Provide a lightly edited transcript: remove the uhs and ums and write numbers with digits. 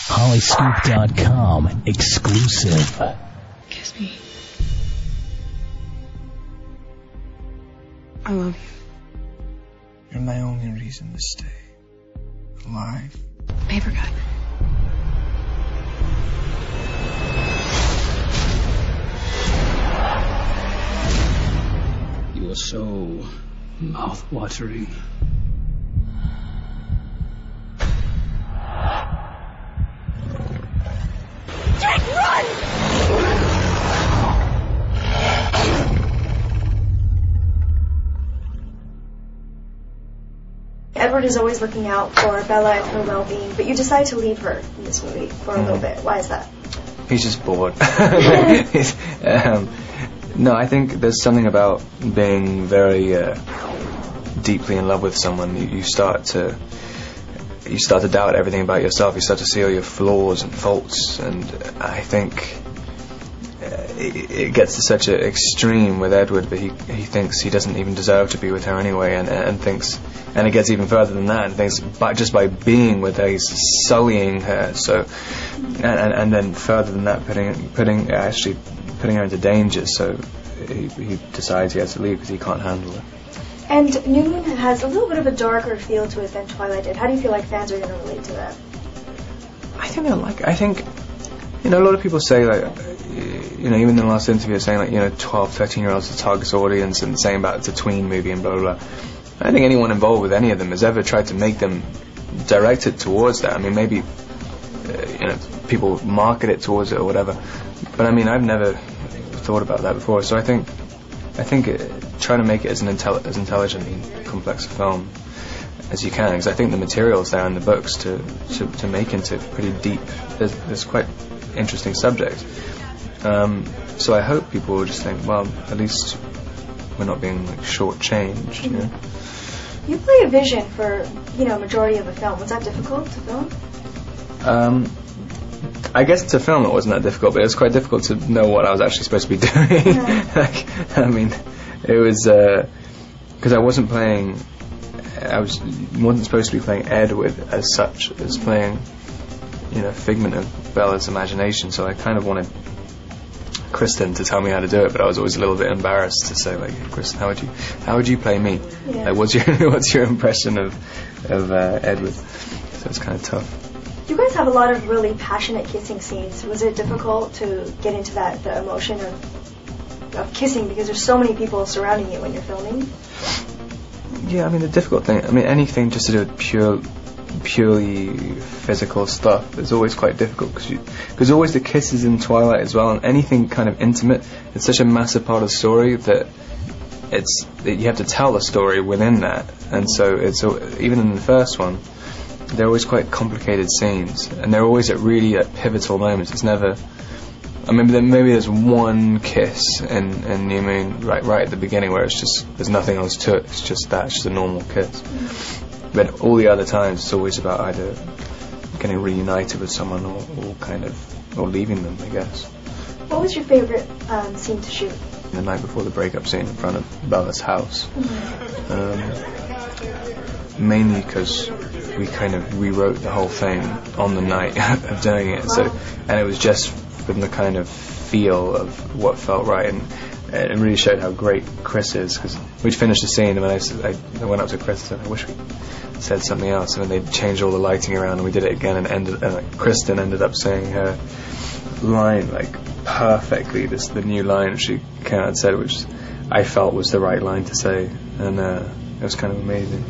Hollyscoop.com exclusive. Kiss me. I love you. You're my only reason to stay alive. Paper cut. You are so mouth-watering. Jack, run! Edward is always looking out for Bella and her well-being, but you decide to leave her in this movie for a little bit. Why is that? He's just bored. No, I think there's something about being very deeply in love with someone. You start to doubt everything about yourself. You start to see all your flaws and faults, and I think it gets to such an extreme with Edward that he thinks he doesn't even deserve to be with her anyway, and thinks, and it gets even further than that, and thinks just by being with her he's sullying her. So, and then further than that, putting her into danger. So he decides he has to leave because he can't handle it. And Noon has a little bit of a darker feel to it than Twilight did. How do you feel like fans are going to relate to that? I think I think, a lot of people say, like, even in the last interview, saying, like, 12, 13-year-olds are the target audience, and saying about it's a tween movie and blah, blah, blah. I don't think anyone involved with any of them has ever tried to make them directed towards that. I mean, maybe, people market it towards it or whatever. But, I mean, I've never thought about that before. So I think trying to make it as intelligent and complex a film as you can, because I think the material's there in the books to make into pretty deep. There's quite interesting subjects. So I hope people will just think, well, at least we're not being shortchanged. You know? You play a vision for majority of the film. Was that difficult to film? I guess to film it wasn't that difficult, but it was quite difficult to know what I was actually supposed to be doing. Yeah. It was because I wasn't supposed to be playing Edward as such, as playing figment of Bella's imagination. So I kind of wanted Kristen to tell me how to do it, but I was always a little bit embarrassed to say, like, hey, Kristen, how would you play me? Yeah. Like, what's your impression of Edward? So it's kind of tough. You guys have a lot of really passionate kissing scenes. Was it difficult to get into the emotion of kissing, because there's so many people surrounding you when you're filming? Yeah, the difficult thing, anything just to do with purely physical stuff is always quite difficult, because always the kisses in Twilight as well, and anything kind of intimate, it's such a massive part of the story that you have to tell a story within that, and so it's even in the first one, they're always quite complicated scenes, and they're always at really pivotal moments. It's never. Maybe there's one kiss in New Moon right at the beginning where it's just there's nothing else to it. It's just a normal kiss. But all the other times, it's always about either getting reunited with someone or leaving them, I guess. What was your favorite scene to shoot? The night before the breakup scene in front of Bella's house. Mainly because we kind of rewrote the whole thing on the night of doing it. Wow. And it was just from the kind of feel of what felt right, and it really showed how great Chris is, because we'd finished the scene and I went up to Chris and said, I wish we said something else, and then they changed all the lighting around and we did it again, and Kristen ended up saying her line perfectly, the new line she came out and said, which I felt was the right line to say, and it was kind of amazing.